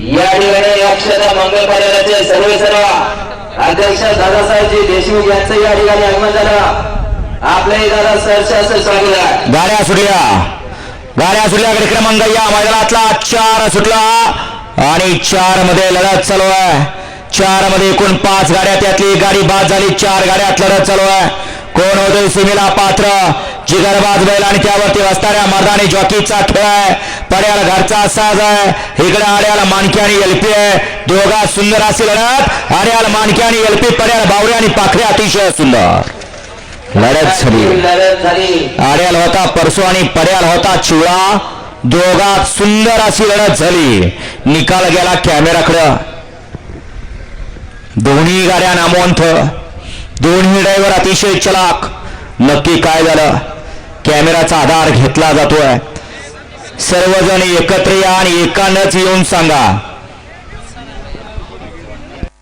या ठिकाणी अक्षता मंगल कार्यालयाचे सर्व अध्यक्ष दादासाहेबजी देशमुख यांचं या ठिकाणी आगमन झालं. आपले दादा सरचे स्वागत आहे. गाड्या सुटल्या क्रमांक या मैदानातला 4 सुटला आणि 4 मध्ये लढत चालू आहे. 4 मध्ये एकूण 5 गाड्या, त्यातली गाडी बाद झाली. 4 गाड्यात लढत चालू आहे. कोण होते सीमेला पात्र? जिगरबाज बैल आणि त्यावरती असणाऱ्या मर्दानी जॉकीचा खेळ आहे. पड्याला घरचा साज आहे. इकडे आड्याला मानकी आणि एलपी आहे. दोघा सुंदर अशी लढत. आड्याला मानकी आणि एलपी, पड्याला बावरे आणि पाखरे अतिशय सुंदर लढत झाली. आड्याल होता परसू आणि पड्याल होता चिवळा. दोघात सुंदर अशी लढत झाली. निकाल गेला कॅमेराकडं. दोन्ही गाड्या नामवंत, दोन्ही ड्रायव्हर अतिशय चलाक. नक्की काय झालं? कॅमेराचा आधार घेतला जातोय. सर्वजण एकत्र या आणि एकानंच येऊन सांगा.